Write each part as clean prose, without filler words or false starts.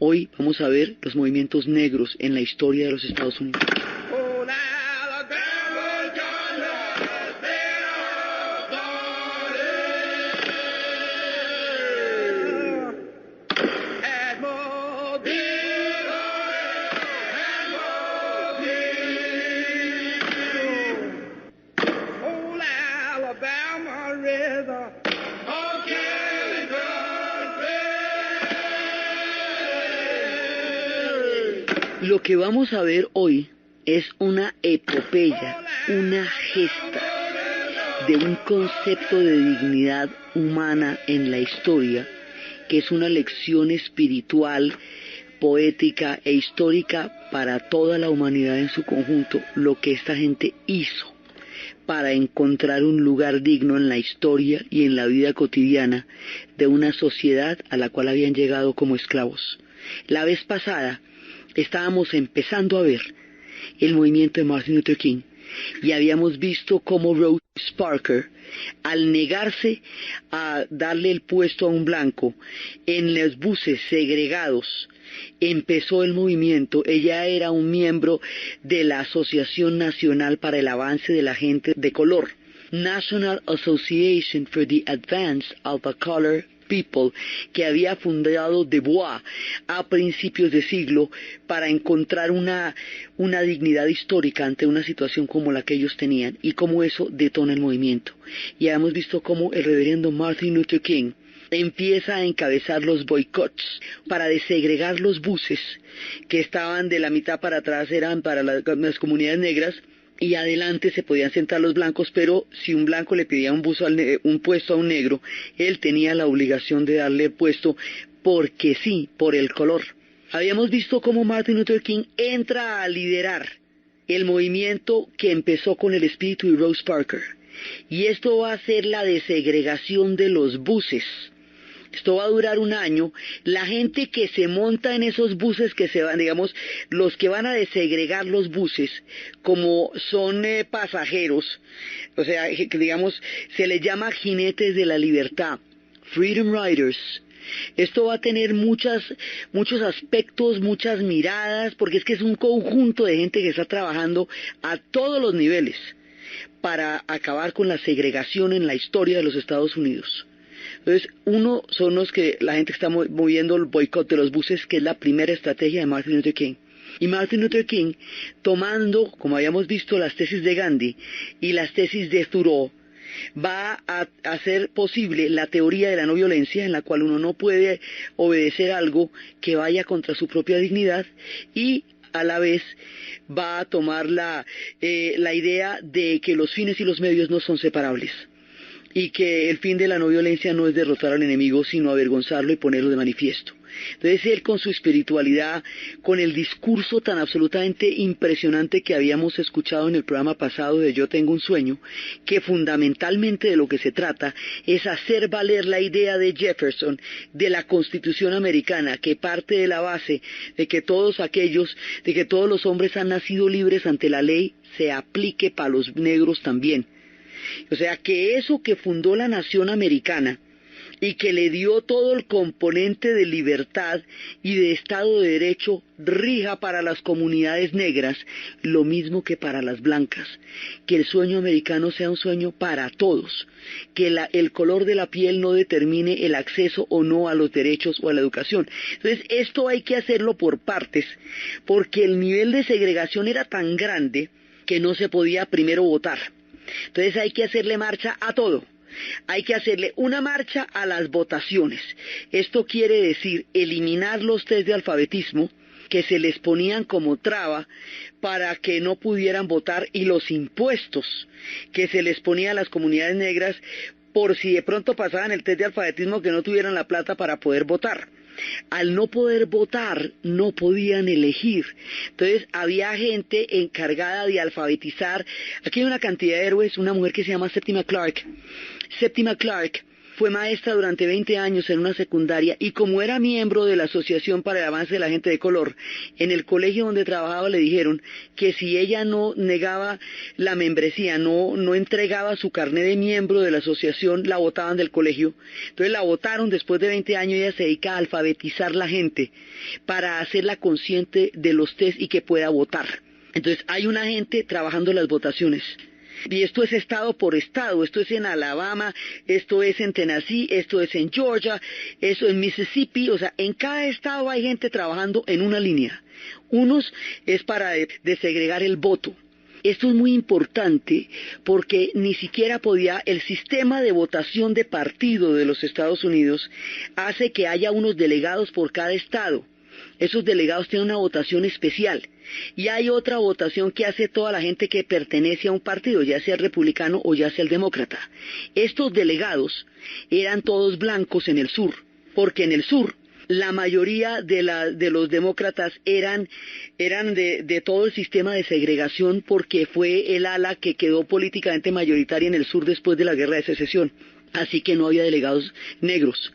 Hoy vamos a ver los movimientos negros en la historia de los Estados Unidos. Lo que vamos a ver hoy es una epopeya, una gesta de un concepto de dignidad humana en la historia, que es una lección espiritual, poética e histórica para toda la humanidad en su conjunto, lo que esta gente hizo para encontrar un lugar digno en la historia y en la vida cotidiana de una sociedad a la cual habían llegado como esclavos. La vez pasada estábamos empezando a ver el movimiento de Martin Luther King y habíamos visto cómo Rosa Parks, al negarse a darle el puesto a un blanco en los buses segregados, empezó el movimiento. Ella era un miembro de la Asociación Nacional para el Avance de la Gente de Color, National Association for the Advance of the Colored People, que había fundado Du Bois a principios de siglo para encontrar una dignidad histórica ante una situación como la que ellos tenían, y cómo eso detona el movimiento. Y hemos visto cómo el reverendo Martin Luther King empieza a encabezar los boicots para desegregar los buses que estaban de la mitad para atrás, eran para las comunidades negras, y adelante se podían sentar los blancos, pero si un blanco le pedía un puesto a un negro, él tenía la obligación de darle el puesto porque sí, por el color. Habíamos visto cómo Martin Luther King entra a liderar el movimiento que empezó con el espíritu de Rosa Parks, y esto va a ser la desegregación de los buses. Esto va a durar un año. La gente que se monta en esos buses que se van, digamos, los que van a desegregar los buses, como son pasajeros, o sea, que digamos, se les llama jinetes de la libertad, Freedom Riders. Esto va a tener muchos aspectos, muchas miradas, porque es que es un conjunto de gente que está trabajando a todos los niveles para acabar con la segregación en la historia de los Estados Unidos. Entonces, uno son los que la gente está moviendo el boicot de los buses, que es la primera estrategia de Martin Luther King. Y Martin Luther King, tomando, como habíamos visto, las tesis de Gandhi y las tesis de Thoreau, va a hacer posible la teoría de la no violencia, en la cual uno no puede obedecer algo que vaya contra su propia dignidad, y a la vez va a tomar la idea de que los fines y los medios no son separables, y que el fin de la no violencia no es derrotar al enemigo, sino avergonzarlo y ponerlo de manifiesto. Entonces él, con su espiritualidad, con el discurso tan absolutamente impresionante que habíamos escuchado en el programa pasado de Yo tengo un sueño, que fundamentalmente de lo que se trata es hacer valer la idea de Jefferson de la Constitución americana, que parte de la base de que todos los hombres han nacido libres ante la ley, se aplique para los negros también. O sea, que eso que fundó la nación americana y que le dio todo el componente de libertad y de Estado de Derecho rija para las comunidades negras, lo mismo que para las blancas. Que el sueño americano sea un sueño para todos, que el color de la piel no determine el acceso o no a los derechos o a la educación. Entonces, esto hay que hacerlo por partes, porque el nivel de segregación era tan grande que no se podía primero votar. Entonces hay que hacerle marcha a todo. Hay que hacerle una marcha a las votaciones. Esto quiere decir eliminar los test de alfabetismo que se les ponían como traba para que no pudieran votar, y los impuestos que se les ponía a las comunidades negras por si de pronto pasaban el test de alfabetismo, que no tuvieran la plata para poder votar. Al no poder votar, no podían elegir. Entonces había gente encargada de alfabetizar. Aquí hay una cantidad de héroes, una mujer que se llama Septima Clark. Septima Clark fue maestra durante 20 años en una secundaria y como era miembro de la Asociación para el Avance de la Gente de Color, en el colegio donde trabajaba le dijeron que si ella no negaba la membresía, no entregaba su carnet de miembro de la asociación, la botaban del colegio. Entonces la botaron después de 20 años. Ella se dedica a alfabetizar la gente para hacerla consciente de los test y que pueda votar. Entonces hay una gente trabajando las votaciones. Y esto es estado por estado, esto es en Alabama, esto es en Tennessee, esto es en Georgia, esto en Mississippi, o sea, en cada estado hay gente trabajando en una línea. Unos es para desegregar el voto. Esto es muy importante porque ni siquiera el sistema de votación de partido de los Estados Unidos hace que haya unos delegados por cada estado. Esos delegados tienen una votación especial. Y hay otra votación que hace toda la gente que pertenece a un partido, ya sea el republicano o ya sea el demócrata. Estos delegados eran todos blancos en el sur, porque en el sur la mayoría de los demócratas eran de todo el sistema de segregación porque fue el ala que quedó políticamente mayoritaria en el sur después de la Guerra de Secesión. Así que no había delegados negros.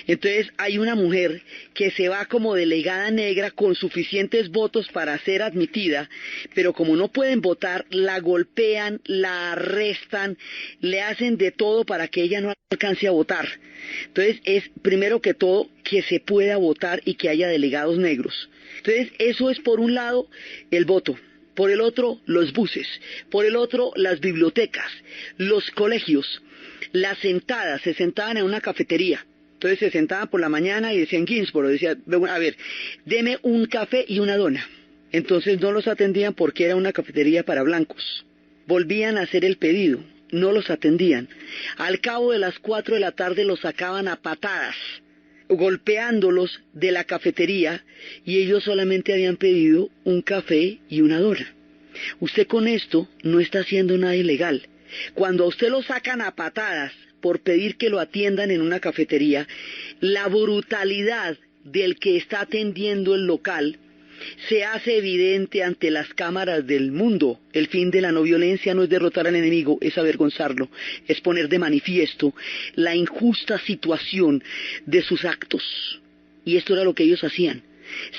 Entonces hay una mujer que se va como delegada negra con suficientes votos para ser admitida, pero como no pueden votar, la golpean, la arrestan, le hacen de todo para que ella no alcance a votar. Entonces es primero que todo que se pueda votar y que haya delegados negros. Entonces eso es por un lado el voto. Por el otro, los buses. Por el otro, las bibliotecas, los colegios. Las sentadas, se sentaban en una cafetería. Entonces se sentaban por la mañana y decían Ginsboro, decía, a ver, deme un café y una dona. Entonces no los atendían porque era una cafetería para blancos. Volvían a hacer el pedido, no los atendían. Al cabo de las 4 de la tarde los sacaban a patadas, golpeándolos de la cafetería y ellos solamente habían pedido un café y una dona. Usted con esto no está haciendo nada ilegal. Cuando a usted lo sacan a patadas por pedir que lo atiendan en una cafetería, la brutalidad del que está atendiendo el local se hace evidente ante las cámaras del mundo. El fin de la no violencia no es derrotar al enemigo, es avergonzarlo, es poner de manifiesto la injusta situación de sus actos. Y esto era lo que ellos hacían.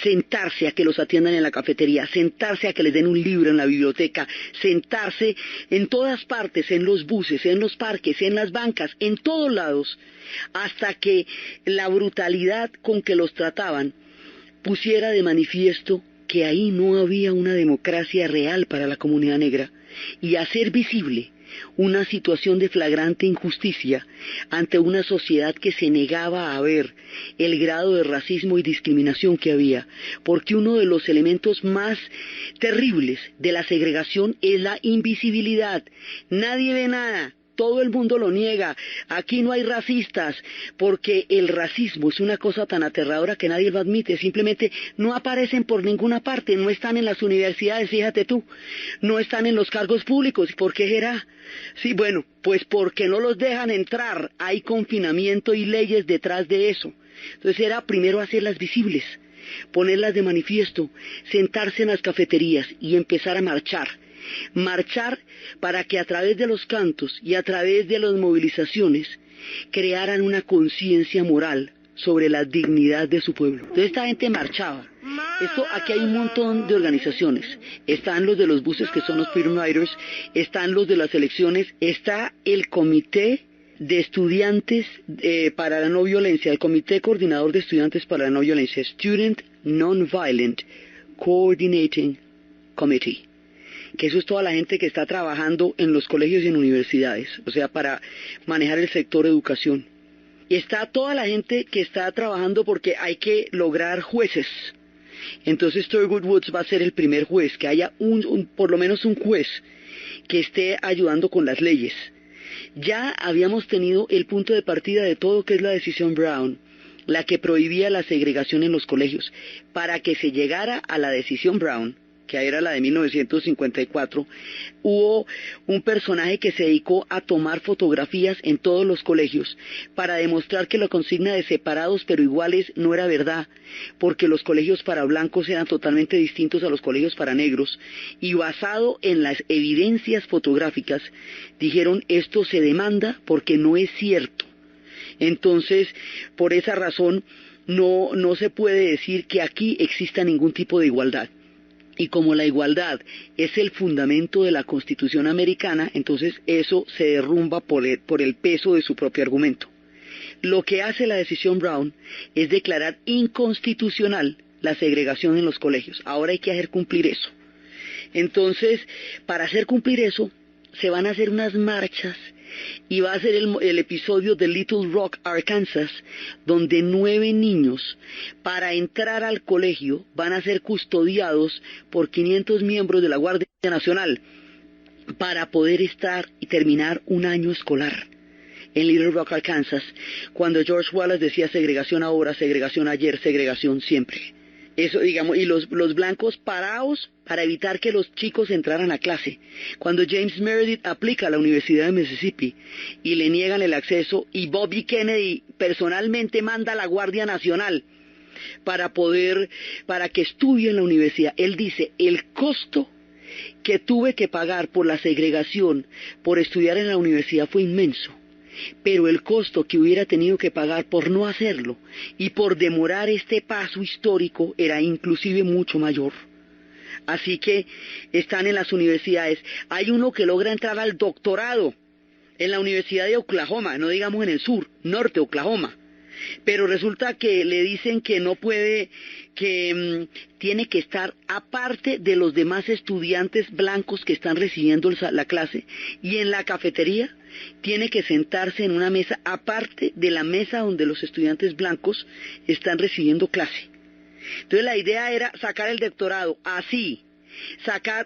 Sentarse a que los atiendan en la cafetería, sentarse a que les den un libro en la biblioteca, sentarse en todas partes, en los buses, en los parques, en las bancas, en todos lados, hasta que la brutalidad con que los trataban pusiera de manifiesto que ahí no había una democracia real para la comunidad negra, y hacer visible una situación de flagrante injusticia ante una sociedad que se negaba a ver el grado de racismo y discriminación que había, porque uno de los elementos más terribles de la segregación es la invisibilidad. Nadie ve nada. Todo el mundo lo niega. Aquí no hay racistas, porque el racismo es una cosa tan aterradora que nadie lo admite. Simplemente no aparecen por ninguna parte, no están en las universidades, fíjate tú, no están en los cargos públicos. ¿Por qué será? Sí, bueno, pues porque no los dejan entrar. Hay confinamiento y leyes detrás de eso. Entonces era primero hacerlas visibles, ponerlas de manifiesto, sentarse en las cafeterías y empezar a marchar. Marchar para que a través de los cantos y a través de las movilizaciones crearan una conciencia moral sobre la dignidad de su pueblo. Entonces esta gente marchaba. Aquí hay un montón de organizaciones. Están los de los buses, que son los Freedom Riders, están los de las elecciones, está el Comité de Estudiantes para la No Violencia, el Comité Coordinador de Estudiantes para la No Violencia, Student Nonviolent Coordinating Committee, que eso es toda la gente que está trabajando en los colegios y en universidades, o sea, para manejar el sector educación. Y está toda la gente que está trabajando porque hay que lograr jueces. Entonces Thurgood Woods va a ser el primer juez, que haya por lo menos un juez que esté ayudando con las leyes. Ya habíamos tenido el punto de partida de todo, que es la decisión Brown, la que prohibía la segregación en los colegios. Para que se llegara a la decisión Brown, que era la de 1954, hubo un personaje que se dedicó a tomar fotografías en todos los colegios para demostrar que la consigna de separados pero iguales no era verdad, porque los colegios para blancos eran totalmente distintos a los colegios para negros, y basado en las evidencias fotográficas, dijeron esto se demanda porque no es cierto Entonces, por esa razón, no se puede decir que aquí exista ningún tipo de igualdad. Y como la igualdad es el fundamento de la Constitución americana, entonces eso se derrumba por el peso de su propio argumento. Lo que hace la decisión Brown es declarar inconstitucional la segregación en los colegios. Ahora hay que hacer cumplir eso. Entonces, para hacer cumplir eso, se van a hacer unas marchas y va a ser el episodio de Little Rock, Arkansas, donde 9 niños, para entrar al colegio, van a ser custodiados por 500 miembros de la Guardia Nacional para poder estar y terminar un año escolar en Little Rock, Arkansas, cuando George Wallace decía segregación ahora, segregación ayer, segregación siempre. Eso, digamos, y los blancos parados para evitar que los chicos entraran a clase. Cuando James Meredith aplica a la Universidad de Mississippi y le niegan el acceso, y Bobby Kennedy personalmente manda a la Guardia Nacional para que estudie en la universidad. Él dice, el costo que tuve que pagar por la segregación, por estudiar en la universidad fue inmenso. Pero el costo que hubiera tenido que pagar por no hacerlo y por demorar este paso histórico era inclusive mucho mayor. Así que están en las universidades. Hay uno que logra entrar al doctorado en la Universidad de Oklahoma, no digamos en el sur, norte Oklahoma. Pero resulta que le dicen que no puede, que tiene que estar aparte de los demás estudiantes blancos que están recibiendo la clase, y en la cafetería tiene que sentarse en una mesa aparte de la mesa donde los estudiantes blancos están recibiendo clase. Entonces la idea era sacar el doctorado así,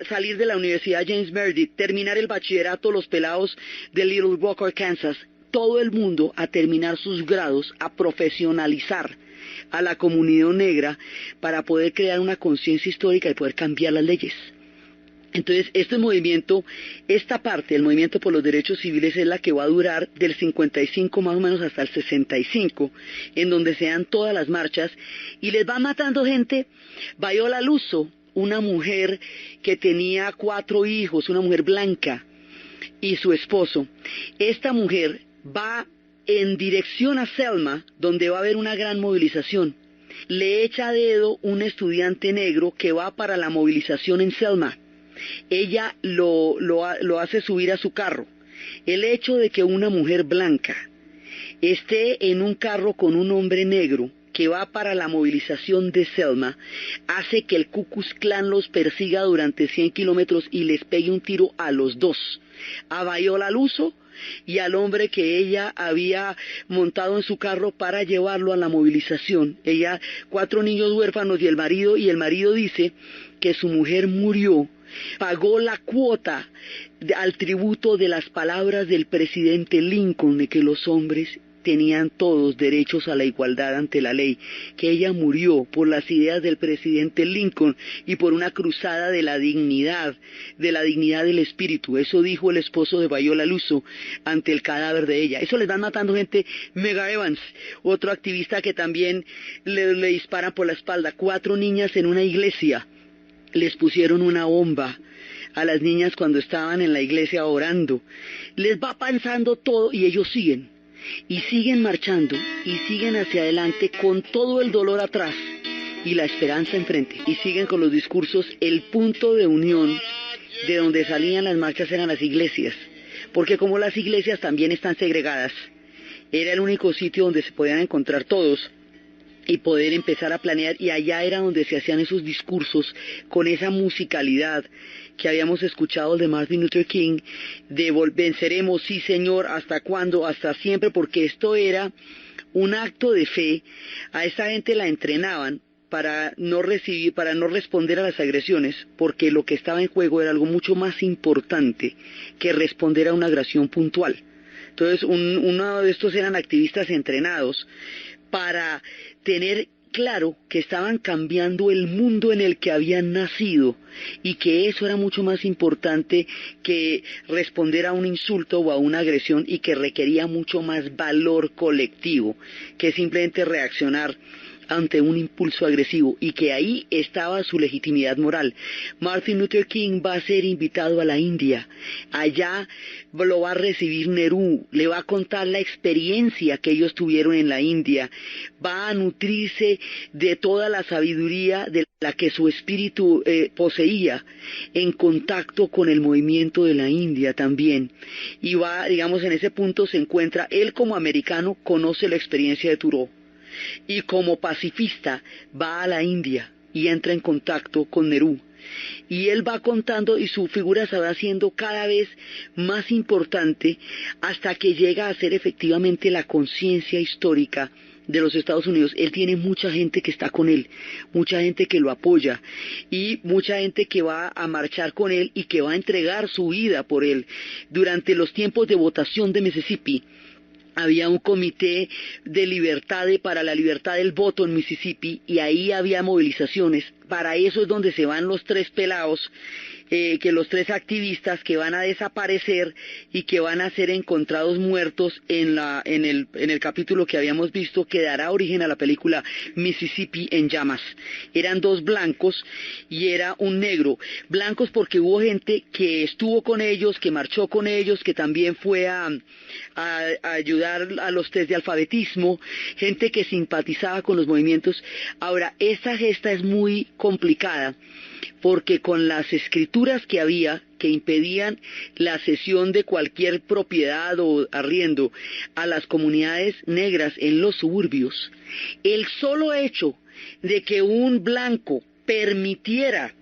salir de la Universidad James Meredith, terminar el bachillerato, los pelados de Little Rock, Arkansas, todo el mundo a terminar sus grados, a profesionalizar a la comunidad negra para poder crear una conciencia histórica y poder cambiar las leyes. Entonces, este movimiento, esta parte del movimiento por los derechos civiles es la que va a durar del 55 más o menos hasta el 65, en donde se dan todas las marchas y les va matando gente. Viola Luso, una mujer que tenía 4 hijos, una mujer blanca, y su esposo. Esta mujer va en dirección a Selma, donde va a haber una gran movilización. Le echa a dedo un estudiante negro que va para la movilización en Selma. Ella lo hace subir a su carro. El hecho de que una mujer blanca esté en un carro con un hombre negro que va para la movilización de Selma hace que el Ku Klux Klan los persiga durante 100 kilómetros y les pegue un tiro a los dos, a Viola Luso y al hombre que ella había montado en su carro para llevarlo a la movilización. Ella, 4 niños huérfanos y el marido dice que su mujer murió, pagó la cuota al tributo de las palabras del presidente Lincoln de que los hombres tenían todos derechos a la igualdad ante la ley, que ella murió por las ideas del presidente Lincoln y por una cruzada de la dignidad del espíritu. Eso dijo el esposo de Viola Luso ante el cadáver de ella. Eso les van matando gente. Medgar Evers, otro activista que también le disparan por la espalda. 4 niñas en una iglesia les pusieron una bomba a las niñas cuando estaban en la iglesia orando. Les va pasando todo y ellos siguen. Y siguen marchando y siguen hacia adelante con todo el dolor atrás y la esperanza enfrente. Y siguen con los discursos. El punto de unión de donde salían las marchas eran las iglesias, porque como las iglesias también están segregadas, era el único sitio donde se podían encontrar todos y poder empezar a planear, y allá era donde se hacían esos discursos con esa musicalidad que habíamos escuchado de Martin Luther King, de venceremos, sí señor, ¿hasta cuándo? Hasta siempre, porque esto era un acto de fe. A esa gente la entrenaban para no responder a las agresiones, porque lo que estaba en juego era algo mucho más importante que responder a una agresión puntual. Entonces, uno de estos eran activistas entrenados para tener claro que estaban cambiando el mundo en el que habían nacido y que eso era mucho más importante que responder a un insulto o a una agresión, y que requería mucho más valor colectivo que simplemente reaccionar ante un impulso agresivo, y que ahí estaba su legitimidad moral. Martin Luther King va a ser invitado a la India. Allá lo va a recibir Nehru, le va a contar la experiencia que ellos tuvieron en la India, va a nutrirse de toda la sabiduría de la que su espíritu poseía, en contacto con el movimiento de la India también. Y va, digamos, en ese punto se encuentra, él como americano conoce la experiencia de Thoreau, y como pacifista va a la India y entra en contacto con Nehru. Y él va contando, y su figura se va haciendo cada vez más importante, hasta que llega a ser efectivamente la conciencia histórica de los Estados Unidos. Él tiene mucha gente que está con él, mucha gente que lo apoya, y mucha gente que va a marchar con él y que va a entregar su vida por él. Durante los tiempos de votación de Mississippi, había un comité de libertad para la libertad del voto en Mississippi, y ahí había movilizaciones. Para eso es donde se van los tres pelados, que los tres activistas que van a desaparecer y que van a ser encontrados muertos en el capítulo que habíamos visto, que dará origen a la película Mississippi en llamas. Eran dos blancos y era un negro. Blancos porque hubo gente que estuvo con ellos, que marchó con ellos, que también fue a ayudar a los test de alfabetismo, gente que simpatizaba con los movimientos. Ahora, esta gesta es muy complicada, porque con las escrituras que había, que impedían la cesión de cualquier propiedad o arriendo a las comunidades negras en los suburbios, el solo hecho de que un blanco permitiera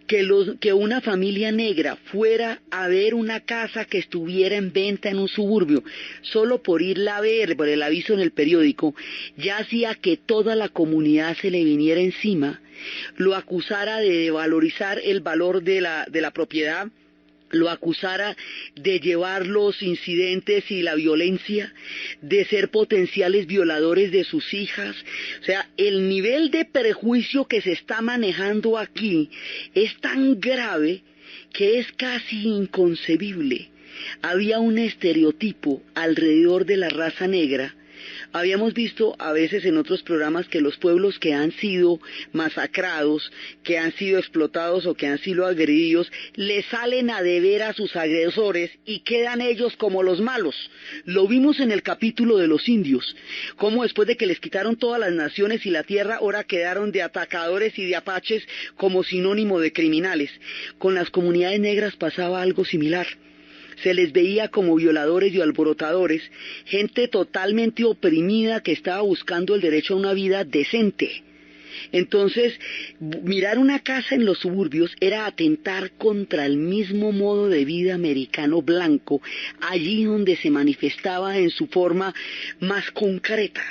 que una familia negra fuera a ver una casa que estuviera en venta en un suburbio, solo por irla a ver, por el aviso en el periódico, ya hacía que toda la comunidad se le viniera encima, lo acusara de devalorizar el valor de la propiedad, lo acusara de llevar los incidentes y la violencia, de ser potenciales violadores de sus hijas. O sea, el nivel de prejuicio que se está manejando aquí es tan grave que es casi inconcebible. Había un estereotipo alrededor de la raza negra. Habíamos visto a veces en otros programas que los pueblos que han sido masacrados, que han sido explotados o que han sido agredidos, le salen a deber a sus agresores y quedan ellos como los malos. Lo vimos en el capítulo de los indios, cómo después de que les quitaron todas las naciones y la tierra, ahora quedaron de atacadores y de apaches como sinónimo de criminales. Con las comunidades negras pasaba algo similar. Se les veía como violadores y alborotadores, gente totalmente oprimida que estaba buscando el derecho a una vida decente. Entonces, mirar una casa en los suburbios era atentar contra el mismo modo de vida americano blanco, allí donde se manifestaba en su forma más concreta.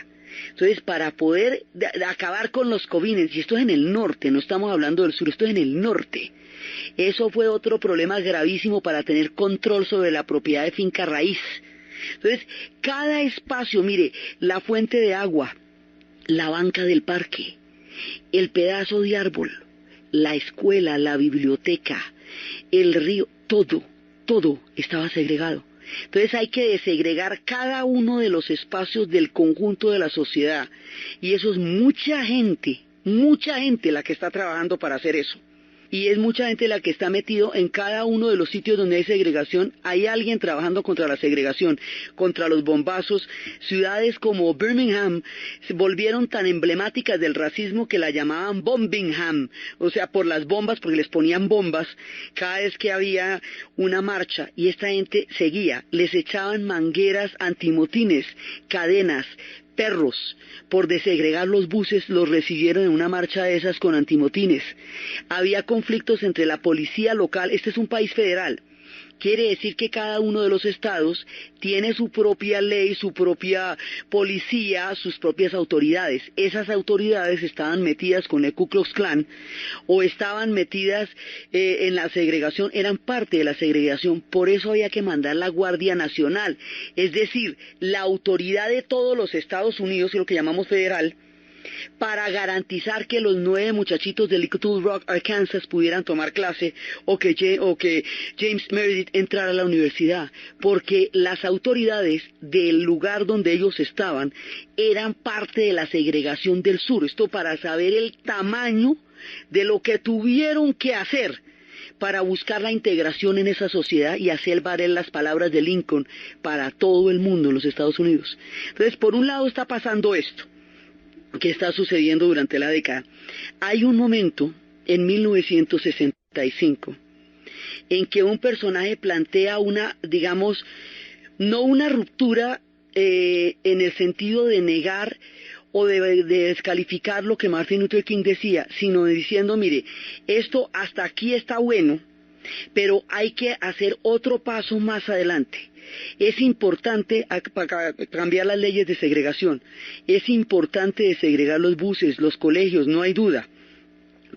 Entonces, para poder acabar con los covines, y esto es en el norte, no estamos hablando del sur, esto es en el norte. Eso fue otro problema gravísimo para tener control sobre la propiedad de finca raíz. Entonces, cada espacio, mire, la fuente de agua, la banca del parque, el pedazo de árbol, la escuela, la biblioteca, el río, todo estaba segregado. Entonces hay que desegregar cada uno de los espacios del conjunto de la sociedad. Y eso es mucha gente la que está trabajando para hacer eso. Y es mucha gente la que está metido en cada uno de los sitios donde hay segregación. Hay alguien trabajando contra la segregación, contra los bombazos. Ciudades como Birmingham se volvieron tan emblemáticas del racismo que la llamaban Bombingham, o sea, por las bombas, porque les ponían bombas cada vez que había una marcha, y esta gente seguía, les echaban mangueras antimotines, cadenas, perros. Por desegregar los buses, los recibieron en una marcha de esas con antimotines. Había conflictos entre la policía local. Este es un país federal. Quiere decir que cada uno de los estados tiene su propia ley, su propia policía, sus propias autoridades. Esas autoridades estaban metidas con el Ku Klux Klan o estaban metidas en la segregación, eran parte de la segregación. Por eso había que mandar la Guardia Nacional. Es decir, la autoridad de todos los Estados Unidos, lo que llamamos federal, para garantizar que los 9 muchachitos de Little Rock, Arkansas, pudieran tomar clase o que James Meredith entrara a la universidad, porque las autoridades del lugar donde ellos estaban eran parte de la segregación del sur. Esto para saber el tamaño de lo que tuvieron que hacer para buscar la integración en esa sociedad y hacer valer las palabras de Lincoln para todo el mundo en los Estados Unidos. Entonces, por un lado está pasando esto que está sucediendo durante la década. Hay un momento en 1965 en que un personaje plantea una, digamos, no una ruptura en el sentido de negar o de descalificar lo que Martin Luther King decía, sino diciendo, mire, esto hasta aquí está bueno, pero hay que hacer otro paso más adelante. Es importante cambiar las leyes de segregación, es importante desegregar los buses, los colegios, no hay duda,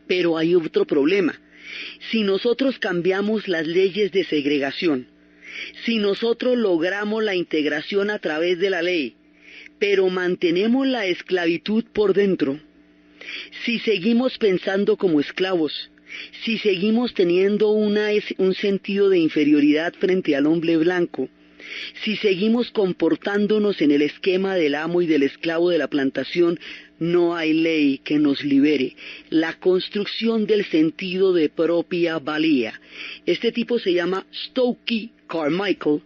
pero hay otro problema. Si nosotros cambiamos las leyes de segregación, si nosotros logramos la integración a través de la ley, pero mantenemos la esclavitud por dentro, si seguimos pensando como esclavos, si seguimos teniendo un sentido de inferioridad frente al hombre blanco, si seguimos comportándonos en el esquema del amo y del esclavo de la plantación, no hay ley que nos libere. La construcción del sentido de propia valía. Este tipo se llama Stokely Carmichael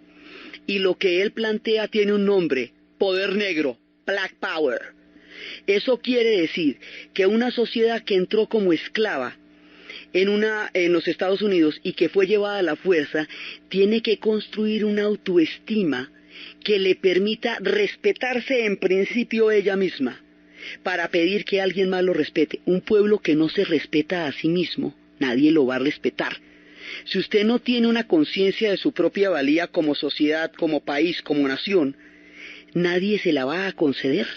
y lo que él plantea tiene un nombre: poder negro, Black Power. Eso quiere decir que una sociedad que entró como esclava en los Estados Unidos y que fue llevada a la fuerza, tiene que construir una autoestima que le permita respetarse en principio ella misma, para pedir que alguien más lo respete. Un pueblo que no se respeta a sí mismo, nadie lo va a respetar. Si usted no tiene una conciencia de su propia valía como sociedad, como país, como nación, nadie se la va a conceder.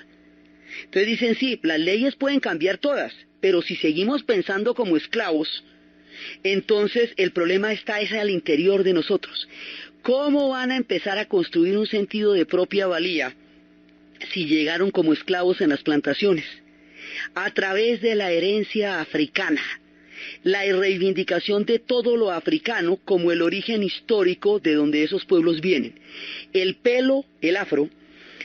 Entonces dicen, sí, las leyes pueden cambiar todas, pero si seguimos pensando como esclavos, entonces el problema es al interior de nosotros. ¿Cómo van a empezar a construir un sentido de propia valía si llegaron como esclavos en las plantaciones? A través de la herencia africana, la reivindicación de todo lo africano como el origen histórico de donde esos pueblos vienen. El pelo, el afro,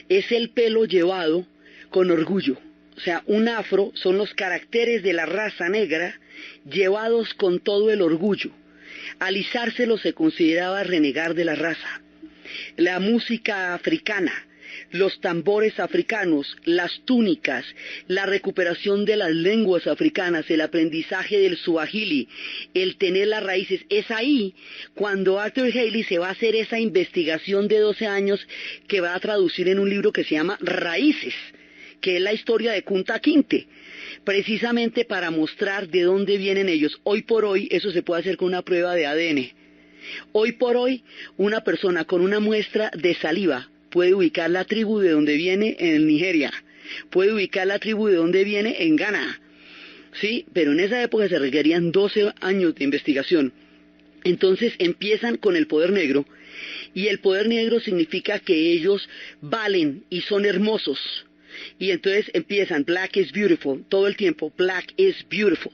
es el pelo llevado con orgullo. O sea, un afro son los caracteres de la raza negra llevados con todo el orgullo. Alisárselo se consideraba renegar de la raza. La música africana, los tambores africanos, las túnicas, la recuperación de las lenguas africanas, el aprendizaje del suajili, el tener las raíces. Es ahí cuando Arthur Haley se va a hacer esa investigación de 12 años que va a traducir en un libro que se llama Raíces, que es la historia de Kunta Kinte, precisamente para mostrar de dónde vienen ellos. Hoy por hoy eso se puede hacer con una prueba de ADN. Hoy por hoy una persona con una muestra de saliva puede ubicar la tribu de donde viene en Nigeria, puede ubicar la tribu de donde viene en Ghana, ¿sí? Pero en esa época se requerían 12 años de investigación. Entonces empiezan con el poder negro, y el poder negro significa que ellos valen y son hermosos. Y entonces empiezan, Black is beautiful, todo el tiempo, Black is beautiful.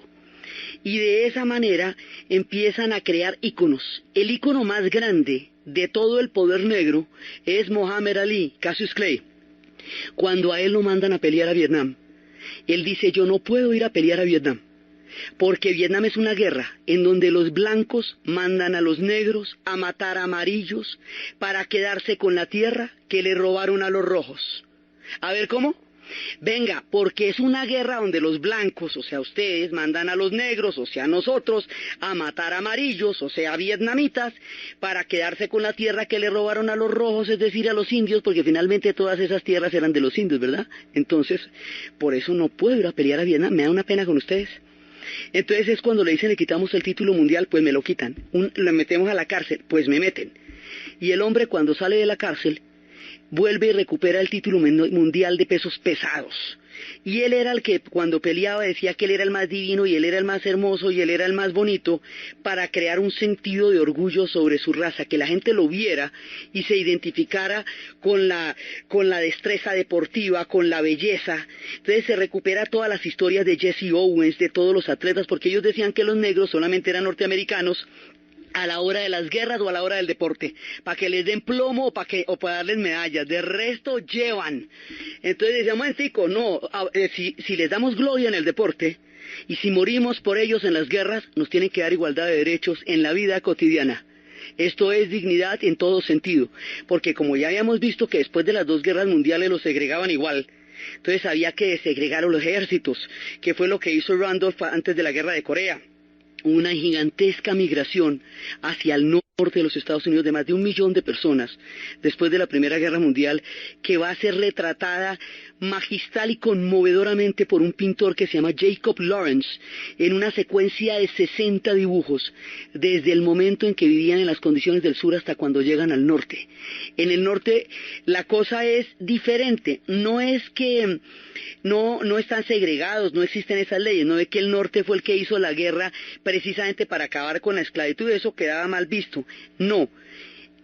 Y de esa manera empiezan a crear íconos. El ícono más grande de todo el poder negro es Muhammad Ali, Cassius Clay. Cuando a él lo mandan a pelear a Vietnam, él dice, yo no puedo ir a pelear a Vietnam, porque Vietnam es una guerra en donde los blancos mandan a los negros a matar a amarillos para quedarse con la tierra que le robaron a los rojos. A ver, ¿cómo? Venga, porque es una guerra donde los blancos, o sea ustedes, mandan a los negros, o sea nosotros, a matar amarillos, o sea vietnamitas, para quedarse con la tierra que le robaron a los rojos, es decir, a los indios, porque finalmente todas esas tierras eran de los indios, ¿verdad? Entonces, por eso no puedo ir a pelear a Vietnam, me da una pena con ustedes. Entonces es cuando le dicen, le quitamos el título mundial, pues me lo quitan. Lo metemos a la cárcel, pues me meten. Y el hombre cuando sale de la cárcel, vuelve y recupera el título mundial de pesos pesados. y él era el que cuando peleaba decía que él era el más divino y él era el más hermoso y él era el más bonito, para crear un sentido de orgullo sobre su raza, que la gente lo viera y se identificara con la destreza deportiva, con la belleza. Entonces se recupera todas las historias de Jesse Owens, de todos los atletas, porque ellos decían que los negros solamente eran norteamericanos a la hora de las guerras o a la hora del deporte, para que les den plomo o para darles medallas, de resto llevan. Entonces decíamos, momentico, no, si les damos gloria en el deporte, y si morimos por ellos en las guerras, nos tienen que dar igualdad de derechos en la vida cotidiana. Esto es dignidad en todo sentido, porque como ya habíamos visto que después de las 2 guerras mundiales los segregaban igual, entonces había que desegregar a los ejércitos, que fue lo que hizo Randolph antes de la guerra de Corea. Una gigantesca migración hacia el norte de los Estados Unidos de más de 1 millón de personas después de la Primera Guerra Mundial, que va a ser retratada magistral y conmovedoramente por un pintor que se llama Jacob Lawrence en una secuencia de 60 dibujos desde el momento en que vivían en las condiciones del sur hasta cuando llegan al norte. En el norte la cosa es diferente, no es que no están segregados, no existen esas leyes, no es que el norte fue el que hizo la guerra precisamente para acabar con la esclavitud, eso quedaba mal visto. No,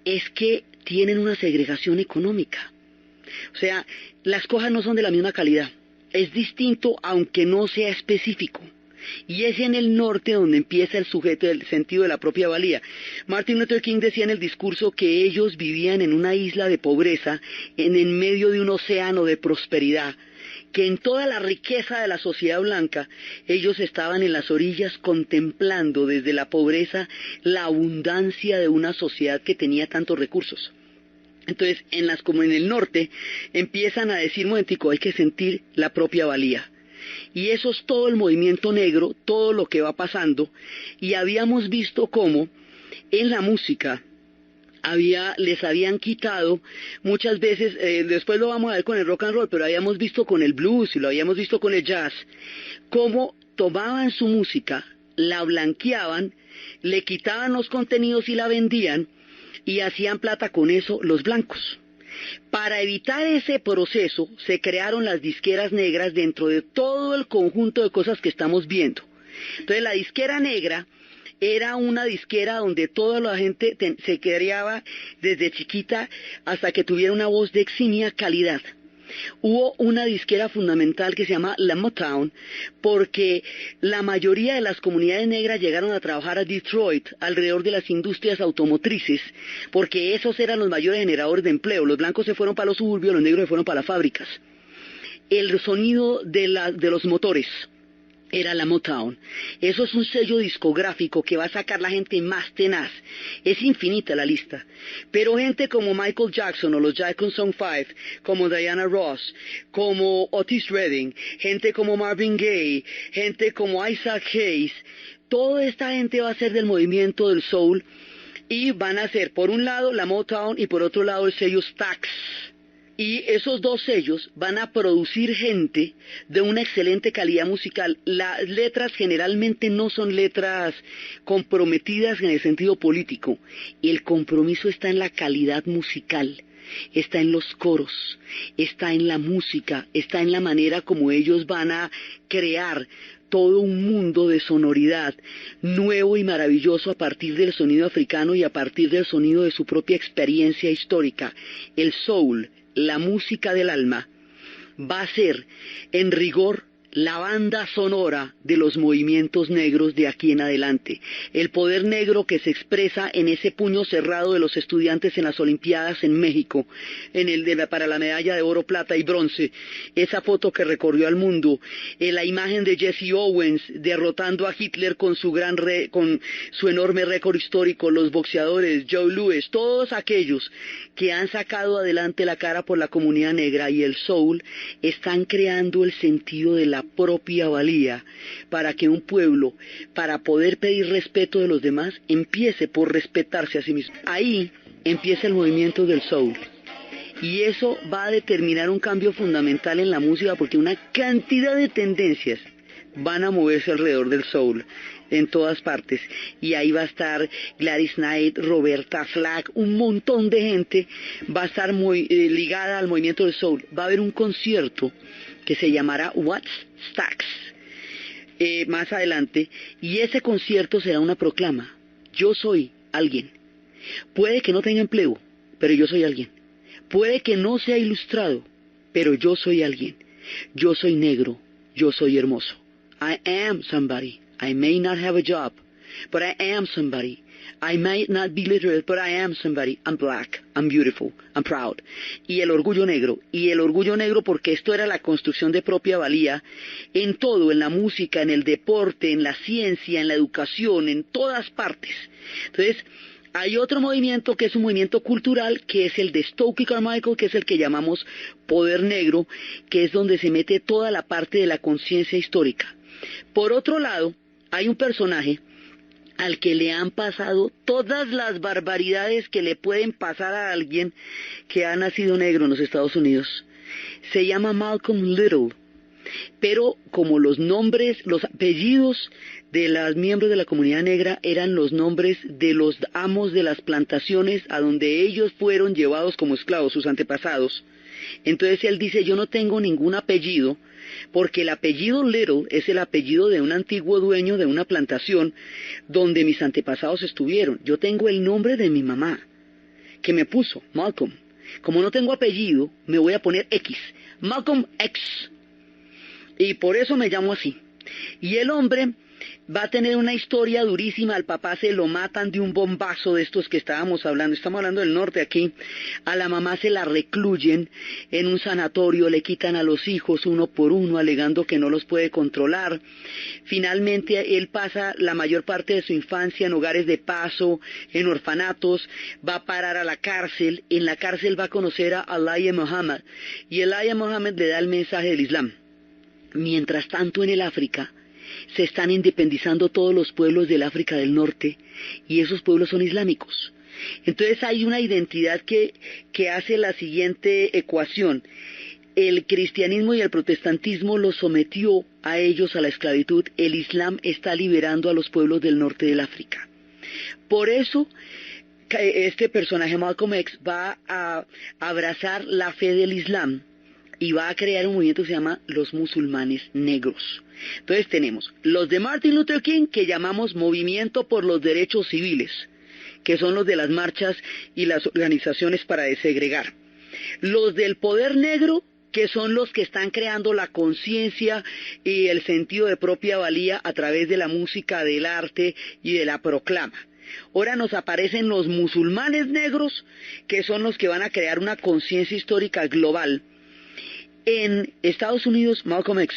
es que tienen una segregación económica. O sea, las cosas no son de la misma calidad. Es distinto aunque no sea específico. Y es en el norte donde empieza el sujeto del sentido de la propia valía. Martin Luther King decía en el discurso que ellos vivían en una isla de pobreza en medio de un océano de prosperidad, que en toda la riqueza de la sociedad blanca, ellos estaban en las orillas contemplando desde la pobreza la abundancia de una sociedad que tenía tantos recursos. Entonces, como en el norte, empiezan a decir, momentico, hay que sentir la propia valía. Y eso es todo el movimiento negro, todo lo que va pasando, y habíamos visto cómo en la música les habían quitado muchas veces, después lo vamos a ver con el rock and roll, pero habíamos visto con el blues y lo habíamos visto con el jazz, cómo tomaban su música, la blanqueaban, le quitaban los contenidos y la vendían, y hacían plata con eso los blancos. Para evitar ese proceso se crearon las disqueras negras dentro de todo el conjunto de cosas que estamos viendo. Entonces la disquera negra era una disquera donde toda la gente se criaba desde chiquita hasta que tuviera una voz de eximia calidad. Hubo una disquera fundamental que se llama la Motown, porque la mayoría de las comunidades negras llegaron a trabajar a Detroit alrededor de las industrias automotrices, porque esos eran los mayores generadores de empleo. Los blancos se fueron para los suburbios, los negros se fueron para las fábricas. El sonido de los motores era la Motown. Eso es un sello discográfico que va a sacar la gente más tenaz. Es infinita la lista. Pero gente como Michael Jackson o los Jackson 5, como Diana Ross, como Otis Redding, gente como Marvin Gaye, gente como Isaac Hayes, toda esta gente va a ser del movimiento del soul y van a ser por un lado la Motown y por otro lado el sello Stax. Y esos 2 sellos van a producir gente de una excelente calidad musical. Las letras generalmente no son letras comprometidas en el sentido político. El compromiso está en la calidad musical, está en los coros, está en la música, está en la manera como ellos van a crear todo un mundo de sonoridad nuevo y maravilloso a partir del sonido africano y a partir del sonido de su propia experiencia histórica. El soul, la música del alma, va a ser, en rigor, la banda sonora de los movimientos negros de aquí en adelante. El poder negro que se expresa en ese puño cerrado de los estudiantes en las Olimpiadas en México, para la medalla de oro, plata y bronce. Esa foto que recorrió al mundo. La imagen de Jesse Owens derrotando a Hitler con su enorme récord histórico. Los boxeadores, Joe Louis, todos aquellos que han sacado adelante la cara por la comunidad negra y el soul, están creando el sentido de la propia valía para que un pueblo, para poder pedir respeto de los demás, empiece por respetarse a sí mismo. Ahí empieza el movimiento del soul. Y eso va a determinar un cambio fundamental en la música, porque una cantidad de tendencias van a moverse alrededor del soul en todas partes, y ahí va a estar Gladys Knight, Roberta Flack, un montón de gente va a estar muy ligada al movimiento del soul. Va a haber un concierto que se llamará What's Stacks más adelante, y ese concierto será una proclama: yo soy alguien. Puede que no tenga empleo, pero yo soy alguien. Puede que no sea ilustrado, pero yo soy alguien. Yo soy negro, yo soy hermoso. I am somebody. I may not have a job, but I am somebody. I might not be literate, but I am somebody. I'm black, I'm beautiful, I'm proud. Y el orgullo negro porque esto era la construcción de propia valía en todo, en la música, en el deporte, en la ciencia, en la educación, en todas partes. Entonces, hay otro movimiento que es un movimiento cultural, que es el de Stokely Carmichael, que es el que llamamos poder negro, que es donde se mete toda la parte de la conciencia histórica. Por otro lado, hay un personaje al que le han pasado todas las barbaridades que le pueden pasar a alguien que ha nacido negro en los Estados Unidos. Se llama Malcolm Little, pero como los nombres, los apellidos de los miembros de la comunidad negra eran los nombres de los amos de las plantaciones a donde ellos fueron llevados como esclavos, sus antepasados, entonces él dice: yo no tengo ningún apellido, porque el apellido Little es el apellido de un antiguo dueño de una plantación donde mis antepasados estuvieron. Yo tengo el nombre de mi mamá, que me puso Malcolm. Como no tengo apellido, me voy a poner X, Malcolm X, y por eso me llamo así. Y el hombre va a tener una historia durísima. Al papá se lo matan de un bombazo de estos que estábamos hablando. Estamos hablando del norte aquí. A la mamá se la recluyen en un sanatorio, le quitan a los hijos uno por uno, alegando que no los puede controlar. Finalmente él pasa la mayor parte de su infancia en hogares de paso, en orfanatos, va a parar a la cárcel. En la cárcel va a conocer a Elijah Muhammad, y Elijah Muhammad le da el mensaje del Islam. Mientras tanto, en el África se están independizando todos los pueblos del África del Norte, y esos pueblos son islámicos. Entonces hay una identidad que hace la siguiente ecuación: el cristianismo y el protestantismo los sometió a ellos a la esclavitud, el Islam está liberando a los pueblos del norte del África. Por eso este personaje Malcolm X va a abrazar la fe del Islam y va a crear un movimiento que se llama los musulmanes negros. Entonces tenemos los de Martin Luther King, que llamamos Movimiento por los Derechos Civiles, que son los de las marchas y las organizaciones para desegregar. Los del poder negro, que son los que están creando la conciencia y el sentido de propia valía a través de la música, del arte y de la proclama. Ahora nos aparecen los musulmanes negros, que son los que van a crear una conciencia histórica global. En Estados Unidos, Malcolm X.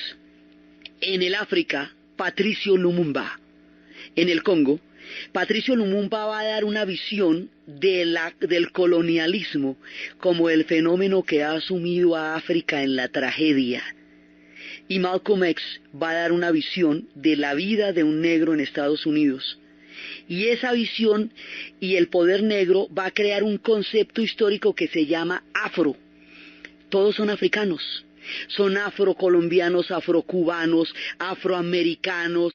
En el África, Patricio Lumumba. En el Congo, Patricio Lumumba va a dar una visión del colonialismo como el fenómeno que ha sumido a África en la tragedia. Y Malcolm X va a dar una visión de la vida de un negro en Estados Unidos. Y esa visión y el poder negro va a crear un concepto histórico que se llama afro. Todos son africanos, son afrocolombianos, afrocubanos, afroamericanos,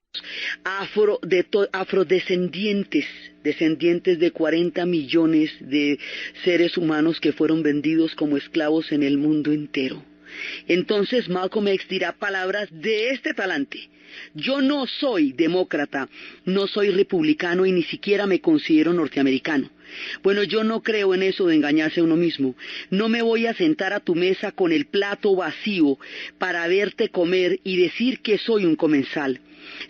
afrodescendientes, descendientes de 40 millones de seres humanos que fueron vendidos como esclavos en el mundo entero. Entonces Malcolm X dirá palabras de este talante: yo no soy demócrata, no soy republicano y ni siquiera me considero norteamericano. Bueno, yo no creo en eso de engañarse a uno mismo. No me voy a sentar a tu mesa con el plato vacío para verte comer y decir que soy un comensal.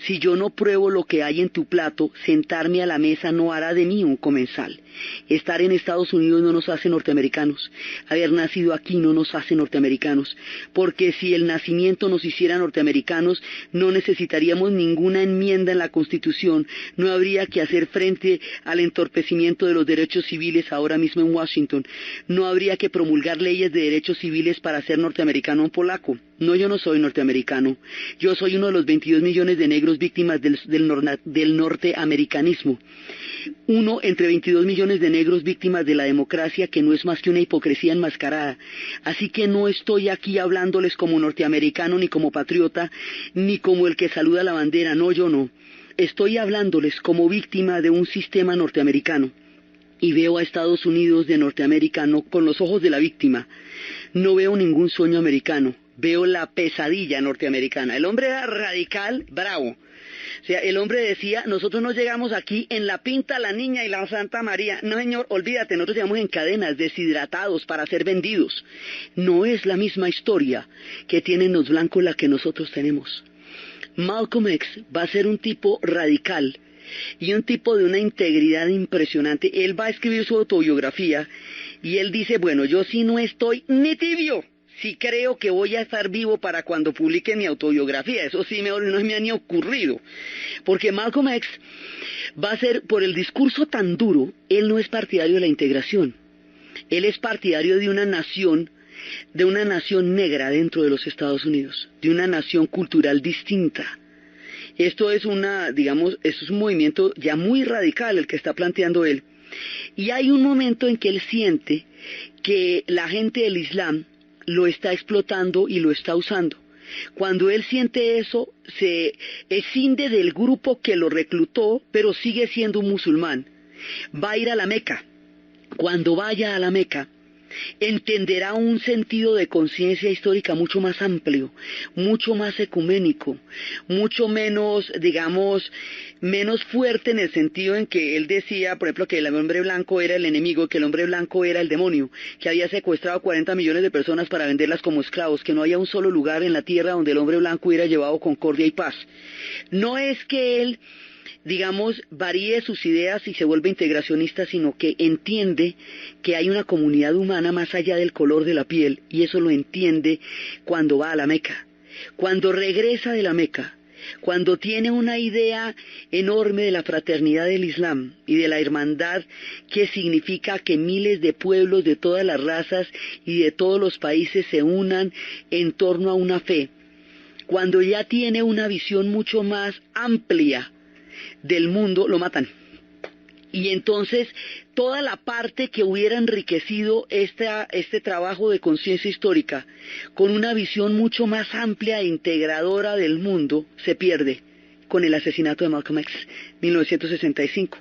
Si yo no pruebo lo que hay en tu plato, sentarme a la mesa no hará de mí un comensal. Estar en Estados Unidos no nos hace norteamericanos. Haber nacido aquí no nos hace norteamericanos. Porque si el nacimiento nos hiciera norteamericanos, no necesitaríamos ninguna enmienda en la Constitución. No habría que hacer frente al entorpecimiento de los derechos civiles ahora mismo en Washington. No habría que promulgar leyes de derechos civiles para ser norteamericano un polaco. No, yo no soy norteamericano. Yo soy uno de los 22 millones de negros víctimas del norteamericanismo. Uno entre 22 millones de negros víctimas de la democracia, que no es más que una hipocresía enmascarada. Así que no estoy aquí hablándoles como norteamericano, ni como patriota, ni como el que saluda la bandera. No, yo no. Estoy hablándoles como víctima de un sistema norteamericano. Y veo a Estados Unidos de Norteamérica no con los ojos de la víctima. No veo ningún sueño americano. Veo la pesadilla norteamericana. El hombre era radical, bravo. O sea, el hombre decía, nosotros no llegamos aquí en la Pinta, la Niña y la Santa María. No, señor, olvídate, nosotros llegamos en cadenas, deshidratados para ser vendidos. No es la misma historia que tienen los blancos la que nosotros tenemos. Malcolm X va a ser un tipo radical y un tipo de una integridad impresionante. Él va a escribir su autobiografía y él dice, bueno, yo sí no estoy ni tibio. Sí creo que voy a estar vivo para cuando publique mi autobiografía. Eso sí no me ha ni ocurrido. Porque Malcolm X va a ser, por el discurso tan duro, él no es partidario de la integración. Él es partidario de una nación negra dentro de los Estados Unidos, de una nación cultural distinta. Esto es es un movimiento ya muy radical el que está planteando él. Y hay un momento en que él siente que la gente del Islam lo está explotando y lo está usando. Cuando él siente eso, se escinde del grupo que lo reclutó, pero sigue siendo un musulmán. Va a ir a la Meca. Cuando vaya a la Meca, entenderá un sentido de conciencia histórica mucho más amplio, mucho más ecuménico, mucho menos, menos fuerte en el sentido en que él decía, por ejemplo, que el hombre blanco era el enemigo, que el hombre blanco era el demonio, que había secuestrado 40 millones de personas para venderlas como esclavos, que no había un solo lugar en la tierra donde el hombre blanco hubiera llevado concordia y paz. No es que él varíe sus ideas y se vuelve integracionista, sino que entiende que hay una comunidad humana más allá del color de la piel, y eso lo entiende cuando va a la Meca. Cuando regresa de la Meca, cuando tiene una idea enorme de la fraternidad del Islam y de la hermandad que significa que miles de pueblos de todas las razas y de todos los países se unan en torno a una fe, cuando ya tiene una visión mucho más amplia del mundo, lo matan. Y entonces toda la parte que hubiera enriquecido este trabajo de conciencia histórica con una visión mucho más amplia e integradora del mundo se pierde con el asesinato de Malcolm X, 1965.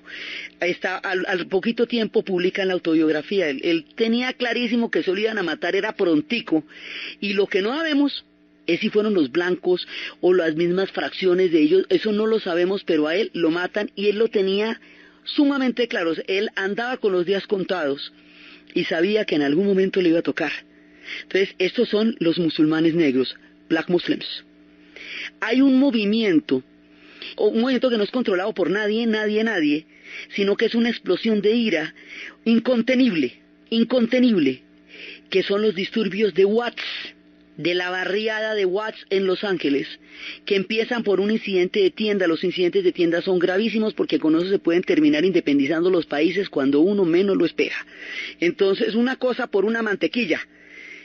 Al poquito tiempo publican la autobiografía. Él tenía clarísimo que se lo iban a matar, era prontico, y lo que no sabemos es si fueron los blancos o las mismas fracciones de ellos, eso no lo sabemos, pero a él lo matan y él lo tenía sumamente claro. Él andaba con los días contados y sabía que en algún momento le iba a tocar. Entonces, estos son los musulmanes negros, Black Muslims. Hay un movimiento que no es controlado por nadie, sino que es una explosión de ira incontenible, que son los disturbios de Watts, de la barriada de Watts en Los Ángeles, que empiezan por un incidente de tienda. Los incidentes de tienda son gravísimos porque con eso se pueden terminar independizando los países cuando uno menos lo espera. Entonces, una cosa por una mantequilla,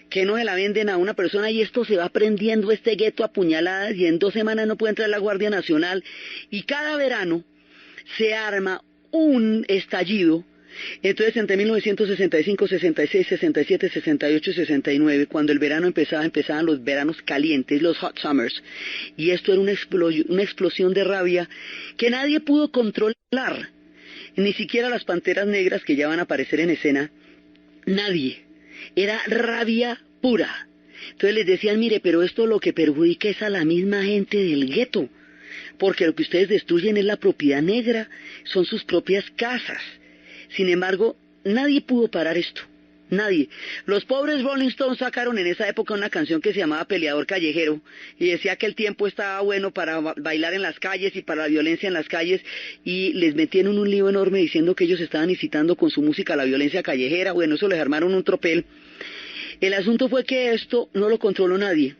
que no se la venden a una persona, y esto se va prendiendo, este gueto a puñaladas, y en 2 semanas no puede entrar la Guardia Nacional, y cada verano se arma un estallido. Entonces, entre 1965, 66, 67, 68 y 69, cuando el verano empezaban los veranos calientes, los hot summers, y esto era una explosión de rabia que nadie pudo controlar, ni siquiera las panteras negras que ya van a aparecer en escena, nadie, era rabia pura. Entonces les decían, mire, pero esto lo que perjudica es a la misma gente del gueto, porque lo que ustedes destruyen es la propiedad negra, son sus propias casas. Sin embargo, nadie pudo parar esto, nadie. Los pobres Rolling Stones sacaron en esa época una canción que se llamaba Peleador Callejero, y decía que el tiempo estaba bueno para bailar en las calles y para la violencia en las calles, y les metieron un lío enorme diciendo que ellos estaban incitando con su música a la violencia callejera. Bueno, eso les armaron un tropel. El asunto fue que esto no lo controló nadie,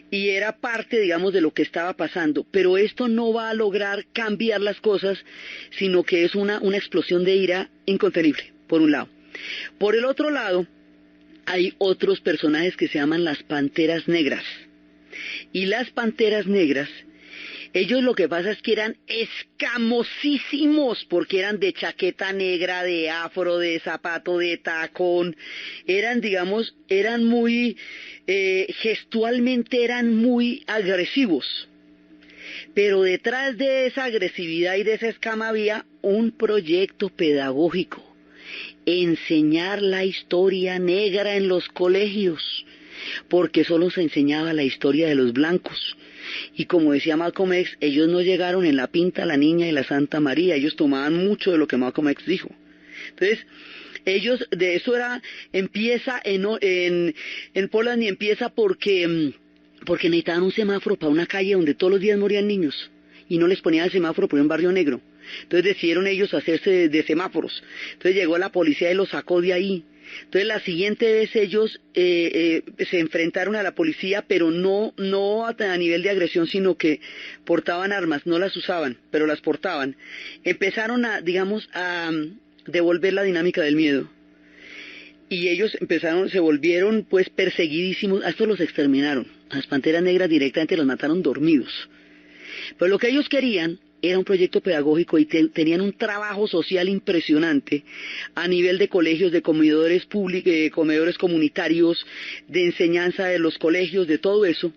y era parte, de lo que estaba pasando, pero esto no va a lograr cambiar las cosas, sino que es una explosión de ira incontenible, por un lado. Por el otro lado, hay otros personajes que se llaman las Panteras Negras. Y las panteras negras, ellos lo que pasa es que eran escamosísimos, porque eran de chaqueta negra, de afro, de zapato, de tacón, eran, digamos, eran muy, gestualmente eran muy agresivos. Pero detrás de esa agresividad y de esa escama había un proyecto pedagógico: enseñar la historia negra en los colegios, porque solo se enseñaba la historia de los blancos. Y como decía Malcolm X, ellos no llegaron en la Pinta, la Niña y la Santa María, ellos tomaban mucho de lo que Malcolm X dijo. Entonces, ellos, de eso era, empieza en Polanyi, empieza porque necesitaban un semáforo para una calle donde todos los días morían niños, y no les ponían el semáforo por un barrio negro. Entonces decidieron ellos hacerse de semáforos. Entonces llegó la policía y los sacó de ahí. Entonces la siguiente vez ellos se enfrentaron a la policía, pero no a nivel de agresión, sino que portaban armas, no las usaban, pero las portaban. Empezaron a devolver la dinámica del miedo. Y ellos se volvieron pues perseguidísimos, a estos los exterminaron. A las panteras negras directamente los mataron dormidos. Pero lo que ellos querían era un proyecto pedagógico, y tenían un trabajo social impresionante a nivel de colegios, de comedores públicos, comedores comunitarios, de enseñanza de los colegios, de todo eso.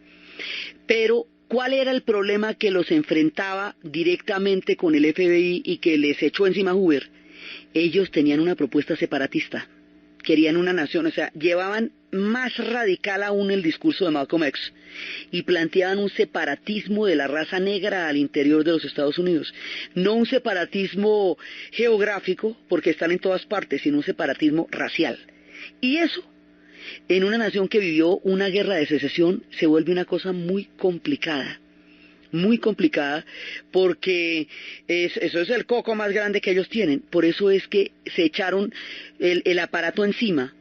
Pero ¿cuál era el problema que los enfrentaba directamente con el FBI y que les echó encima Hoover? Ellos tenían una propuesta separatista. Querían una nación, o sea, llevaban más radical aún el discurso de Malcolm X y planteaban un separatismo de la raza negra al interior de los Estados Unidos. No un separatismo geográfico, porque están en todas partes, sino un separatismo racial. Y eso, en una nación que vivió una guerra de secesión, se vuelve una cosa muy complicada, porque eso es el coco más grande que ellos tienen. Por eso es que se echaron el aparato encima,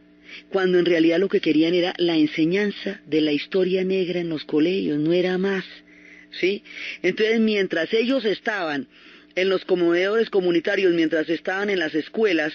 cuando en realidad lo que querían era la enseñanza de la historia negra en los colegios, no era más, ¿sí? Entonces, mientras ellos estaban en los comedores comunitarios, mientras estaban en las escuelas,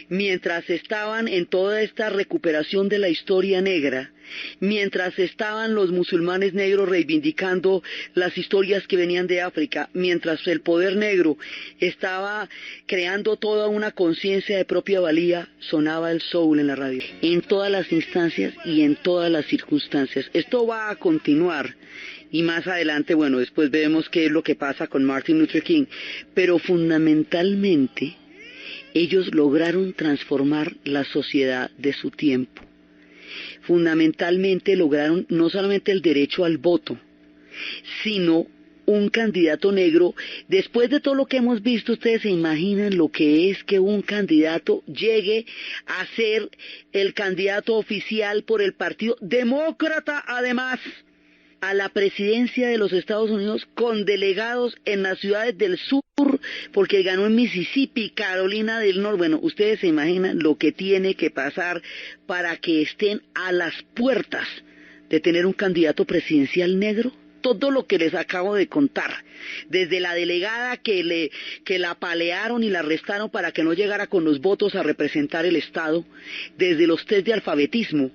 mientras estaban en toda esta recuperación de la historia negra, mientras estaban los musulmanes negros reivindicando las historias que venían de África, mientras el poder negro estaba creando toda una conciencia de propia valía, sonaba el soul en la radio, en todas las instancias y en todas las circunstancias. Esto va a continuar. Y más adelante, bueno, después vemos qué es lo que pasa con Martin Luther King. Pero fundamentalmente, ellos lograron transformar la sociedad de su tiempo. Fundamentalmente lograron no solamente el derecho al voto, sino un candidato negro. Después de todo lo que hemos visto, ustedes se imaginan lo que es que un candidato llegue a ser el candidato oficial por el Partido Demócrata, además, a la presidencia de los Estados Unidos, con delegados en las ciudades del sur, porque ganó en Mississippi, Carolina del Norte. Bueno, ustedes se imaginan lo que tiene que pasar para que estén a las puertas de tener un candidato presidencial negro. Todo lo que les acabo de contar, desde la delegada que la apalearon y la arrestaron para que no llegara con los votos a representar el Estado, desde los test de alfabetismo,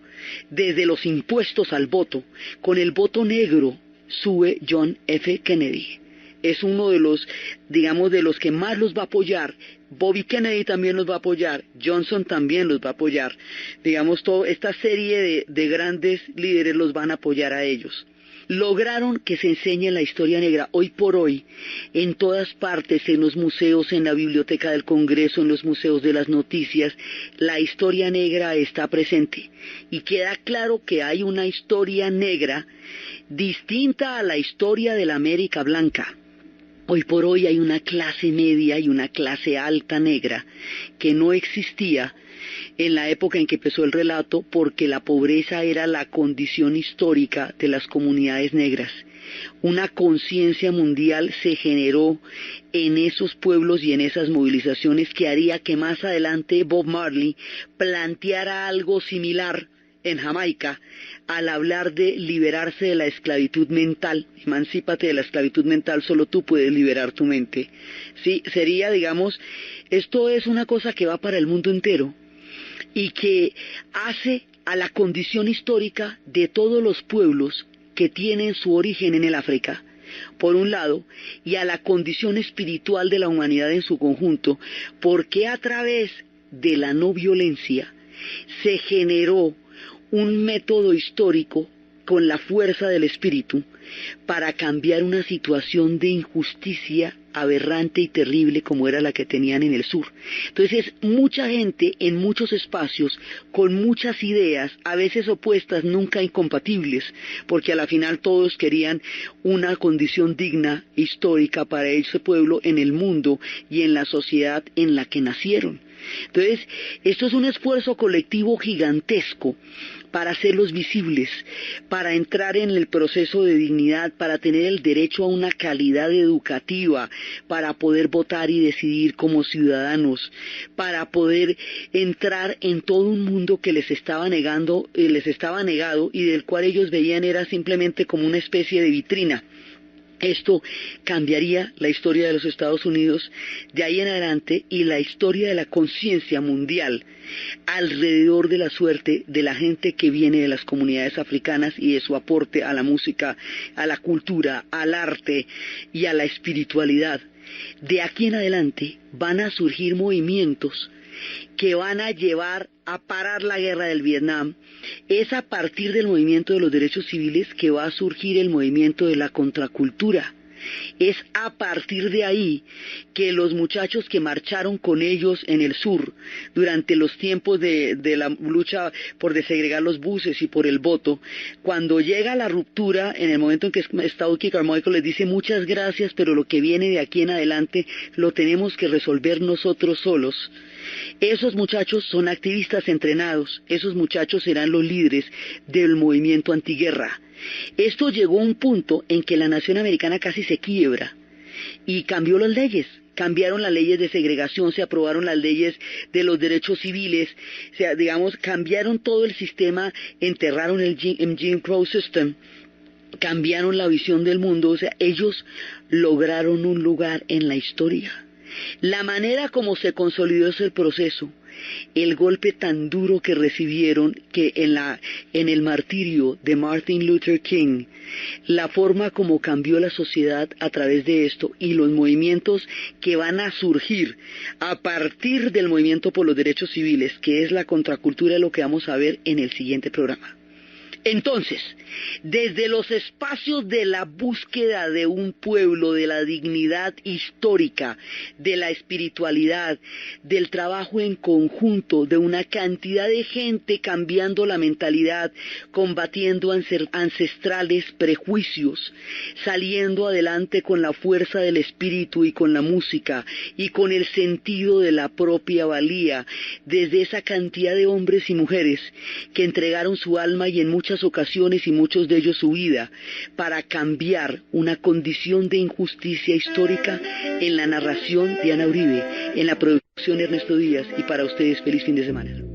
desde los impuestos al voto. Con el voto negro sube John F. Kennedy. Es uno de los, digamos, de los que más los va a apoyar. Bobby Kennedy también los va a apoyar, Johnson también los va a apoyar. Digamos, toda esta serie de grandes líderes los van a apoyar a ellos. Lograron que se enseñe la historia negra. Hoy por hoy, en todas partes, en los museos, en la biblioteca del Congreso, en los museos de las noticias, la historia negra está presente. Y queda claro que hay una historia negra distinta a la historia de la América blanca. Hoy por hoy hay una clase media y una clase alta negra que no existía en la época en que empezó el relato, porque la pobreza era la condición histórica de las comunidades negras. Una conciencia mundial se generó en esos pueblos y en esas movilizaciones que haría que más adelante Bob Marley planteara algo similar en Jamaica al hablar de liberarse de la esclavitud mental. Emancípate de la esclavitud mental, solo tú puedes liberar tu mente. Sí, sería, digamos, esto es una cosa que va para el mundo entero y que hace a la condición histórica de todos los pueblos que tienen su origen en el África, por un lado, y a la condición espiritual de la humanidad en su conjunto, porque a través de la no violencia se generó un método histórico con la fuerza del espíritu para cambiar una situación de injusticia aberrante y terrible como era la que tenían en el sur. Entonces mucha gente en muchos espacios con muchas ideas, a veces opuestas, nunca incompatibles, porque a la final todos querían una condición digna, histórica para ese pueblo en el mundo y en la sociedad en la que nacieron. Entonces, esto es un esfuerzo colectivo gigantesco para hacerlos visibles, para entrar en el proceso de dignidad, para tener el derecho a una calidad educativa, para poder votar y decidir como ciudadanos, para poder entrar en todo un mundo que les estaba negado y del cual ellos veían era simplemente como una especie de vitrina. Esto cambiaría la historia de los Estados Unidos de ahí en adelante y la historia de la conciencia mundial alrededor de la suerte de la gente que viene de las comunidades africanas y de su aporte a la música, a la cultura, al arte y a la espiritualidad. De aquí en adelante van a surgir movimientos que van a llevar a parar la guerra del Vietnam. Es a partir del movimiento de los derechos civiles que va a surgir el movimiento de la contracultura. Es a partir de ahí que los muchachos que marcharon con ellos en el sur durante los tiempos de la lucha por desegregar los buses y por el voto, cuando llega la ruptura, en el momento en que Stokely Carmichael les dice muchas gracias, pero lo que viene de aquí en adelante lo tenemos que resolver nosotros solos. Esos muchachos son activistas entrenados, esos muchachos serán los líderes del movimiento antiguerra. Esto llegó a un punto en que la nación americana casi se quiebra y cambió las leyes. Cambiaron las leyes de segregación, se aprobaron las leyes de los derechos civiles, o sea, digamos, cambiaron todo el sistema, enterraron el Jim Crow System, cambiaron la visión del mundo, o sea, ellos lograron un lugar en la historia. La manera como se consolidó ese proceso, el golpe tan duro que recibieron que en el martirio de Martin Luther King, la forma como cambió la sociedad a través de esto y los movimientos que van a surgir a partir del movimiento por los derechos civiles, que es la contracultura, lo que vamos a ver en el siguiente programa. Entonces, desde los espacios de la búsqueda de un pueblo, de la dignidad histórica, de la espiritualidad, del trabajo en conjunto, de una cantidad de gente cambiando la mentalidad, combatiendo ancestrales prejuicios, saliendo adelante con la fuerza del espíritu y con la música y con el sentido de la propia valía, desde esa cantidad de hombres y mujeres que entregaron su alma y en muchas ocasiones y muchos de ellos su vida para cambiar una condición de injusticia histórica. En la narración Diana Uribe, en la producción Ernesto Díaz, y para ustedes feliz fin de semana.